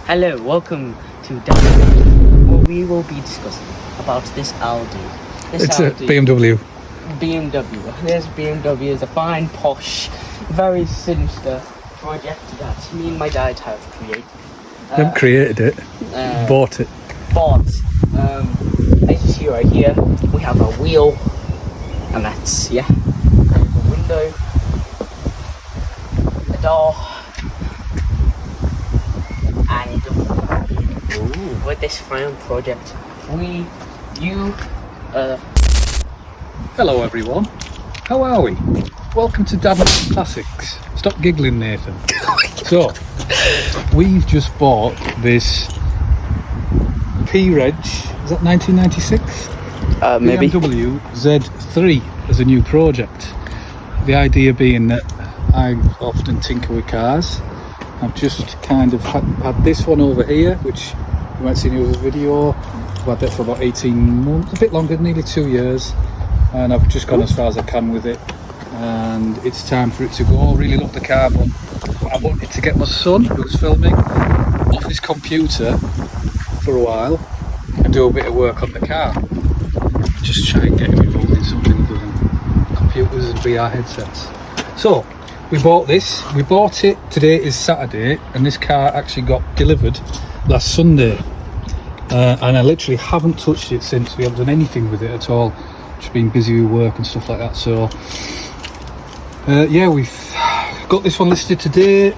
Hello, welcome to W, where we will be discussing about this Audi. It's a BMW. BMW. This BMW is a fine, posh, very sinister project that me and my dad have created. You haven't created it, bought it. As you see right here, we have a wheel, and that's, yeah, there's a window, a door, and with this fine project, Hello everyone, how are we? Welcome to Dad Classics. Stop giggling, Nathan. So, we've just bought this P-Reg, is that 1996? Maybe. BMW Z3 as a new project. The idea being that I often tinker with cars. I've just kind of had this one over here, which you might see in the other video. I've had that for about 18 months, a bit longer, nearly 2 years. And I've just gone as far as I can with it. And it's time for it to go. I really love the car, but I wanted to get my son, who's filming, off his computer for a while and do a bit of work on the car. Just try and get him involved in something other than computers and VR headsets. So, we bought this. We bought it, today is Saturday, and this car actually got delivered last Sunday. And I literally haven't touched it since. We haven't done anything with it at all. Just been busy with work and stuff like that. So, yeah, we've got this one listed today,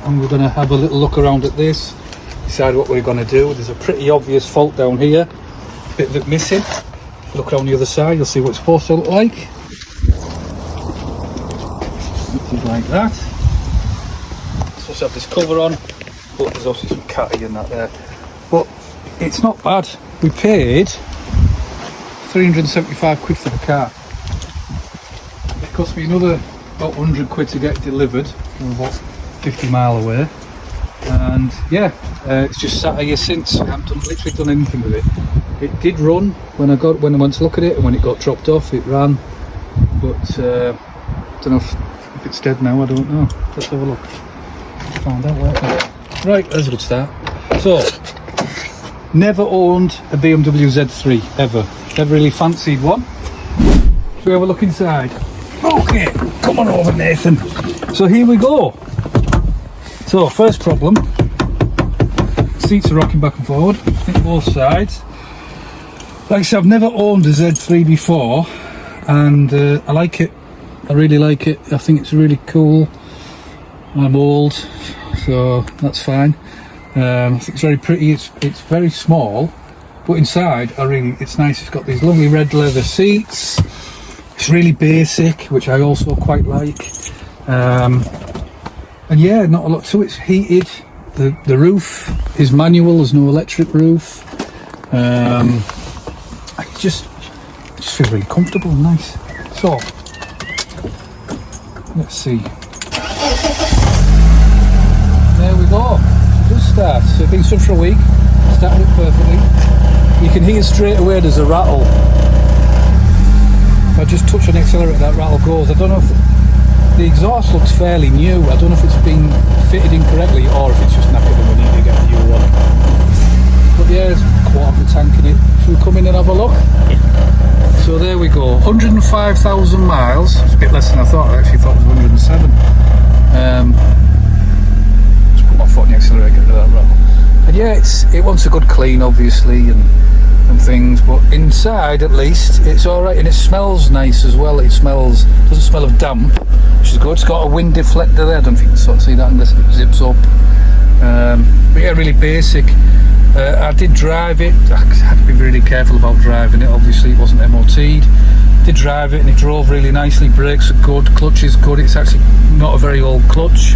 and we're going to have a little look around at this, decide what we're going to do. There's a pretty obvious fault down here, bit of it missing. Look around the other side, you'll see what it's supposed to look like. Something like that. It's supposed to have this cover on, but there's obviously some catty and that there. But it's not bad. We paid 375 quid for the car. It cost me another about 100 quid to get it delivered. We're about 50 mile away. And yeah, it's just sat here since. I haven't literally done anything with it. It did run when I went to look at it, and when it got dropped off it ran, but I don't know if it's dead now. I don't know. Let's have a look. Find out where. Right, there's a good start. So, never owned a BMW Z3 ever. Never really fancied one. Shall we have a look inside? Okay, come on over, Nathan. So here we go. So first problem, seats are rocking back and forward, I think both sides. Like I said, I've never owned a Z3 before, and I like it. I really like it. I think it's really cool. I'm old, so that's fine. I think it's very pretty. It's very small, but inside it's nice. It's got these lovely red leather seats. It's really basic, which I also quite like. And yeah, not a lot to it. It's heated. The roof is manual. There's no electric roof. I just feel really comfortable and nice. So let's see. There we go. Good start. So it's been stood for a week. Started it perfectly. You can hear straight away there's a rattle. If I just touch an accelerator, that rattle goes. I don't know if the exhaust looks fairly new. I don't know if it's been fitted incorrectly or if it's just knackered and we need to get a new one. But yeah, there's a quarter of the tank in it. Should we come in and have a look? So there we go. 105,000 miles. It's a bit less than I thought. I actually thought it was 107. Just put my foot on the accelerator, get rid of that rattle. And yeah, it wants a good clean, obviously, and things, but inside at least it's all right, and it smells nice as well. Doesn't smell of damp, which is good. It's got a wind deflector there. I don't think you can sort of see that unless it zips up. But yeah, really basic. I did drive it. I had to be really careful about driving it. Obviously, it wasn't MOT'd. Did drive it, and it drove really nicely. Brakes are good. Clutch is good. It's actually not a very old clutch.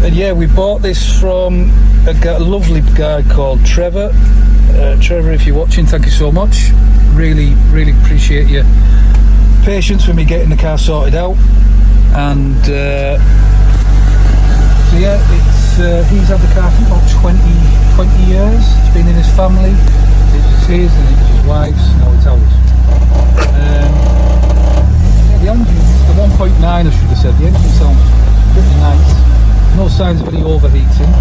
And yeah, we bought this from a lovely guy called Trevor. Trevor, if you're watching, thank you so much. Really, really appreciate your patience with me getting the car sorted out. And so yeah, he's had the car for about 20 years. It's been in his family. It's his and it's his wife's. Now it's ours. Yeah, the engine, the 1.9 I should have said. The engine sounds pretty nice. No signs of any overheating.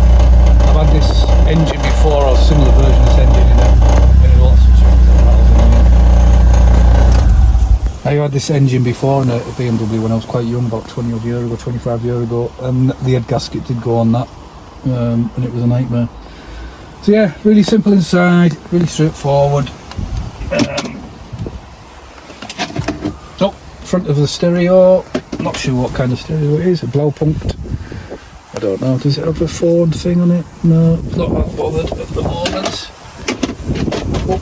I've had this engine before, or a similar version of this engine in lots of I had this engine before in a BMW when I was quite young, about 20 odd years ago, 25 years ago, and the head gasket did go on that, and it was a nightmare. So yeah, really simple inside, really straightforward. Front of the stereo, not sure what kind of stereo it is, a Blaupunkt. I don't know, does it have a phone thing on it? No, not that bothered at the moment. Oh,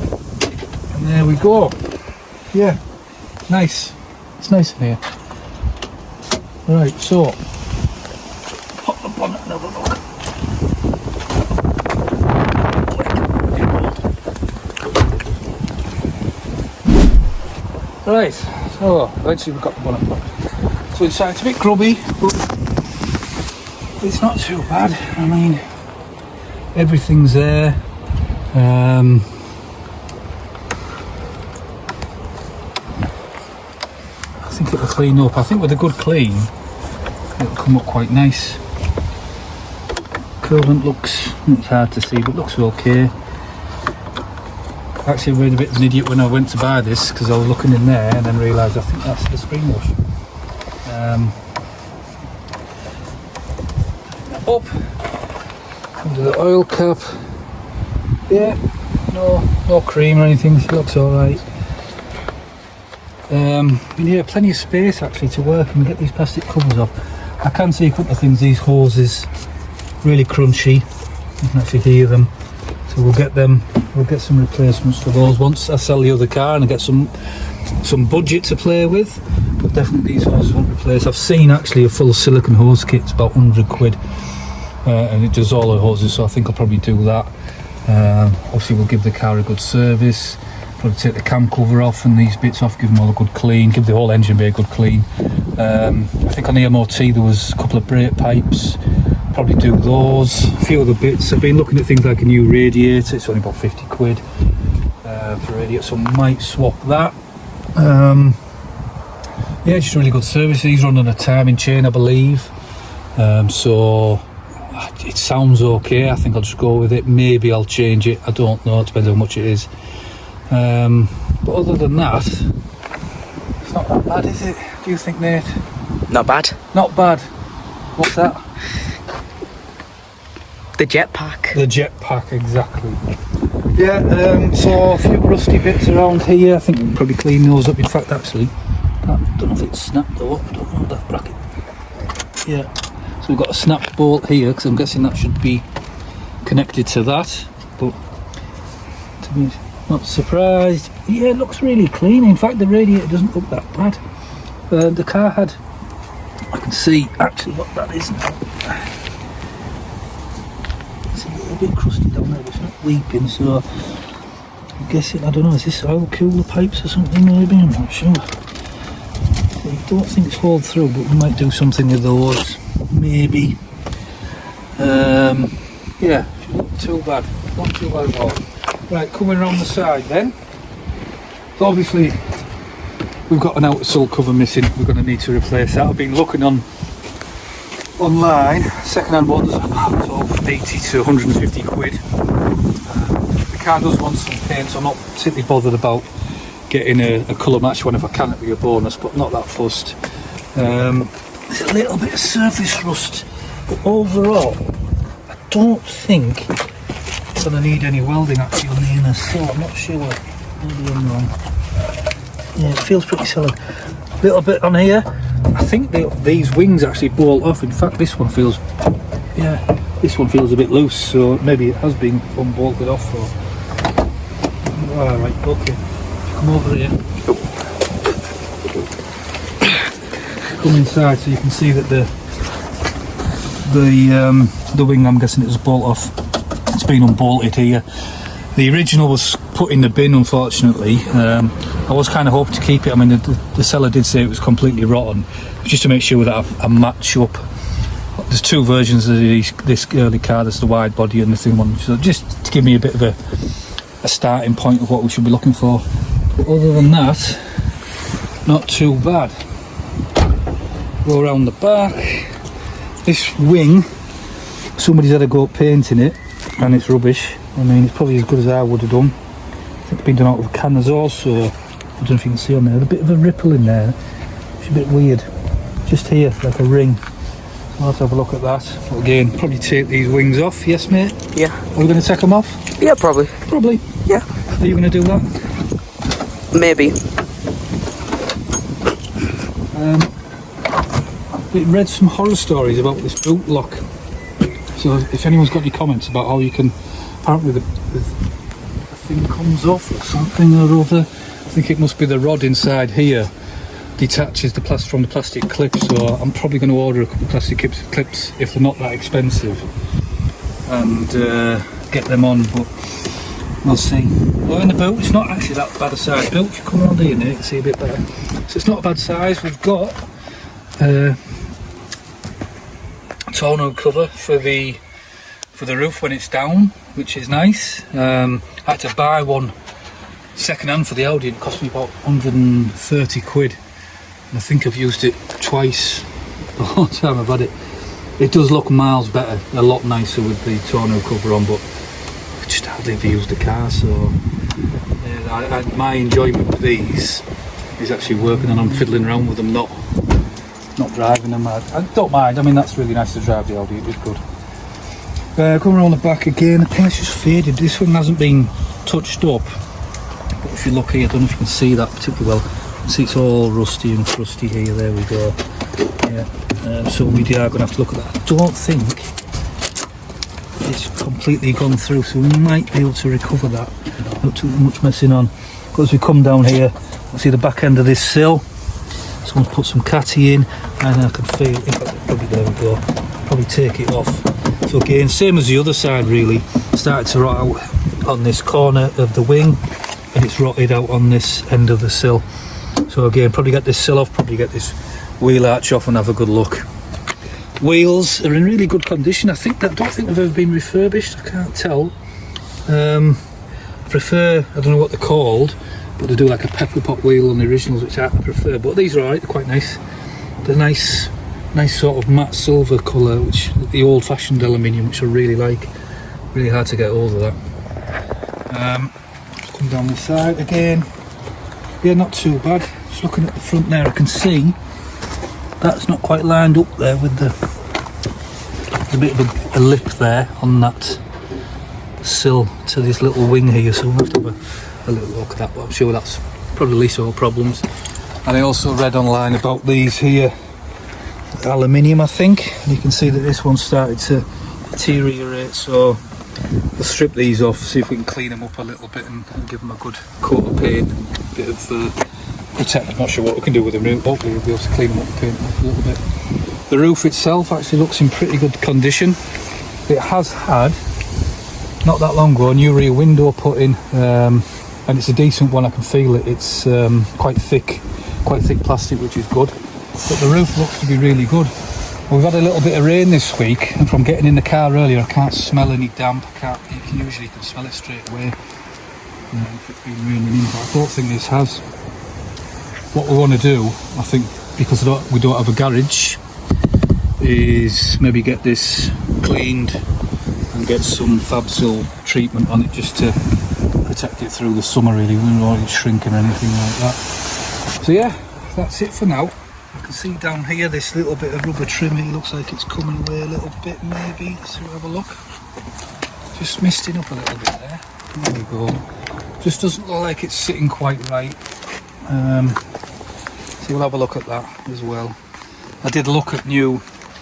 and there we go. Yeah, nice. It's nice in here. Right, so pop the bonnet and have a look. Right, so eventually we've got the bonnet pop. So inside it's a bit grubby, but it's not too bad. I mean, everything's there. I think it'll clean up. I think with a good clean, it'll come up quite nice. Coolant looks, it's hard to see, but looks okay. Actually, I made a bit of an idiot when I went to buy this because I was looking in there and then realised I think that's the screen wash. Up under the oil cap. Yeah, no cream or anything. It looks all right. Yeah, plenty of space actually to work and get these plastic covers off. I can see a couple of things. These hoses really crunchy. You can actually hear them. So we'll get them. We'll get some replacements for those once I sell the other car and I get some budget to play with. But definitely these hoses won't replace. I've seen actually a full silicone hose kit. It's about 100 quid, and it does all the hoses. So I think I'll probably do that. Obviously, we'll give the car a good service. Probably take the cam cover off and these bits off. Give them all a good clean. Give the whole engine bay a good clean. I think on the MOT there was a couple of brake pipes. Probably do those, a few other bits. I've been looking at things like a new radiator. It's only about 50 quid for a radiator, so I might swap that. Yeah, just really good service. These run on a timing chain, I believe. So it sounds okay. I think I'll just go with it. Maybe I'll change it. I don't know. It depends how much it is. But other than that, it's not that bad, is it? Do you think, Nate? Not bad. Not bad. What's that? The jetpack. The jetpack, exactly. Yeah, so a few rusty bits around here. I think we can probably clean those up. In fact, actually, I don't know if it's snapped though. I don't know that bracket. Yeah, so we've got a snap bolt here because I'm guessing that should be connected to that. But to be not surprised. Yeah, it looks really clean. In fact, the radiator doesn't look that bad. The car had. I can see actually what that is now. A bit crusty down there, but it's not weeping, so I'm guessing, I don't know, is this oil cooler pipes or something maybe? I'm not sure. I don't think it's hauled through, but we might do something with those, maybe. Yeah, not too bad at all. Right, coming around the side then. So obviously we've got an outsole cover missing, we're going to need to replace that. I've been looking online, second-hand ones are about 80 to 150 quid. The car does want some paint, so I'm not particularly bothered about getting a colour match one. If I can, it'd be a bonus, but not that fussed. There's a little bit of surface rust, but overall I don't think it's going to need any welding actually on the inner, so I'm not sure. Maybe I'm wrong. Yeah, it feels pretty solid. A little bit on here. I think these wings actually bolt off. In fact, this one feels, yeah, this one feels a bit loose, so maybe it has been unbolted off. Or alright, okay. Come over here. Come inside so you can see that the wing, I'm guessing it was bolt off. It's been unbolted here. The original was put in the bin, unfortunately. I was kind of hoping to keep it. I mean, the seller did say it was completely rotten, just to make sure that I match up. There's two versions of this early car. There's the wide body and the thin one, so just to give me a bit of a starting point of what we should be looking for. But other than that, not too bad. Go around the back. This wing somebody's had a go at painting it and it's rubbish. I mean, it's probably as good as I would have done. I think it's been done out of a can. There's also, I don't know if you can see on there, a bit of a ripple in there. It's a bit weird. Just here, like a ring. I'll have to have a look at that. But again, probably take these wings off. Yes, mate? Yeah. Are we going to take them off? Yeah, probably. Probably. Yeah. Are you going to do that? Maybe. We read some horror stories about this boot lock. So if anyone's got any comments about how you can, apparently the thing comes off or something or other. I think it must be the rod inside here detaches the plastic from the plastic clip. So I'm probably going to order a couple of plastic clips if they're not that expensive and get them on. But we'll see. Well, in the boot, it's not actually that bad a size boot. If you come around here, you can see a bit better. So it's not a bad size. We've got tonneau cover for the roof when it's down, which is nice. I had to buy one second hand for the Audi. It cost me about 130 quid, and I think I've used it twice the whole time I've had it. It does look miles better, a lot nicer with the tonneau cover on, but I just hardly ever used the car, so yeah, my enjoyment with these is actually working, and I'm fiddling around with them, not driving them. I don't mind. I mean, that's really nice to drive the Audi. It was good. Coming around the back again, the paint's just faded. This one hasn't been touched up, but if you look here, I don't know if you can see that particularly well. You can see it's all rusty and crusty here. There we go. Yeah. So we are going to have to look at that. I don't think it's completely gone through, so we might be able to recover that. Not too much messing on. But as we come down here, I see the back end of this sill. Someone's put some catty in, and I can feel, in fact, probably, there we go, probably take it off. So again, same as the other side really, started to rot out on this corner of the wing, and it's rotted out on this end of the sill. So again, probably get this sill off, probably get this wheel arch off and have a good look. Wheels are in really good condition. I don't think they've ever been refurbished, I can't tell. Prefer, I don't know what they're called, but they do like a pepper pot wheel on the originals, which I prefer, but these are alright, they're quite nice. They're nice sort of matte silver colour, which the old-fashioned aluminium, which I really like. Really hard to get hold of that. Just come down this side again. Yeah, not too bad. Just looking at the front there, I can see that's not quite lined up there with there's a bit of a lip there on that sill to this little wing here, so we'll have to have a little look at that, but I'm sure that's probably least all problems. And I also read online about these here, aluminium I think, and you can see that this one started to deteriorate, so we'll strip these off, see if we can clean them up a little bit and give them a good coat of paint, a bit of protect. I'm not sure what we can do with them. Hopefully we'll be able to clean them up and paint them up a little bit. The roof itself actually looks in pretty good condition. It has had, not that long ago, a new rear window put in, and it's a decent one. I can feel it. It's quite thick plastic, which is good. But the roof looks to be really good. We've had a little bit of rain this week, and from getting in the car earlier, I can't smell any damp. You can smell it straight away if it's been raining in, but I don't think this has. What we want to do, I think, because we don't have a garage, is maybe get this cleaned and get some Fabsil treatment on it just to protect it through the summer really. We don't want it shrinking or anything like that. So yeah, that's it for now. I can see down here this little bit of rubber trim. It looks like it's coming away a little bit maybe. Let's have a look. Just misting up a little bit there. There we go. Just doesn't look like it's sitting quite right. So we'll have a look at that as well. I did look at new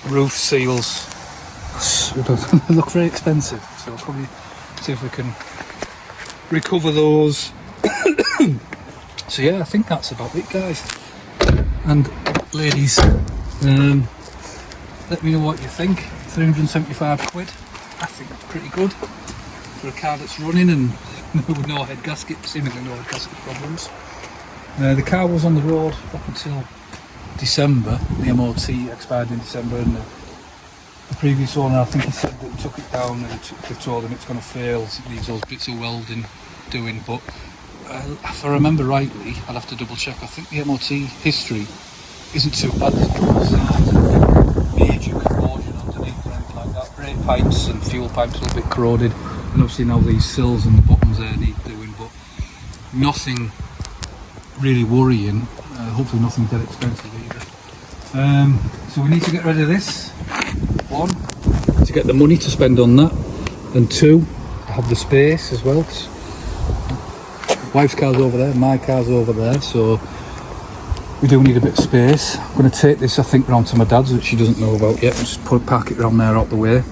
roof seals. They look very expensive, so I'll probably see if we can recover those. So yeah, I think that's about it, guys and ladies. Let me know what you think. 375 quid, I think that's pretty good for a car that's running and with no head gasket, seemingly no head gasket problems. The car was on the road up until December. The MOT expired in December, and the previous owner, I think he said that he took it down and they told him it's going to fail, it needs those bits of welding doing, but if I remember rightly, I'll have to double check, I think the MOT history isn't too bad. There's no signs of major corrosion underneath or anything like that. brake pipes and fuel pipes a little bit corroded, and obviously now these sills and the bottoms there need doing, but nothing really worrying. Hopefully nothing that expensive either. So we need to get rid of this. One, to get the money to spend on that, and two, to have the space as well. Wife's car's over there, my car's over there, so we do need a bit of space. I'm going to take this, I think, round to my dad's, which she doesn't know about yet. Just park it round there out the way.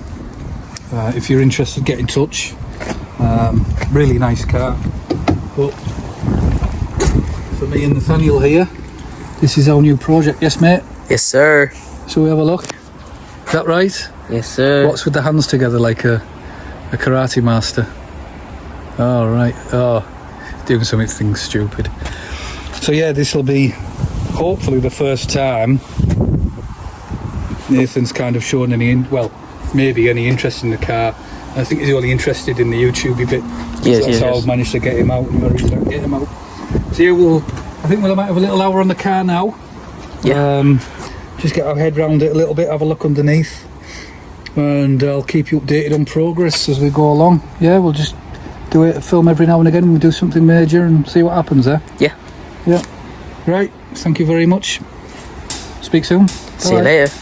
If you're interested, get in touch. Really nice car. But for me and Nathaniel here, this is our new project. Yes, mate? Yes, sir. Shall we have a look? Is that right? Yes, sir. What's with the hands together like a karate master? Oh, right. Oh, doing something stupid. So yeah, this will be hopefully the first time Nathan's kind of shown maybe any interest in the car. I think he's only interested in the YouTube bit. Yes, that's how I've managed to get him out and get him out. So yeah, I think we might have a little hour on the car now. Yeah. Just get our head round it a little bit, have a look underneath, and I'll keep you updated on progress as we go along. Yeah, we'll just do a film every now and again. We'll do something major and see what happens there. Yeah. Yeah. Right. Thank you very much. Speak soon. See you later.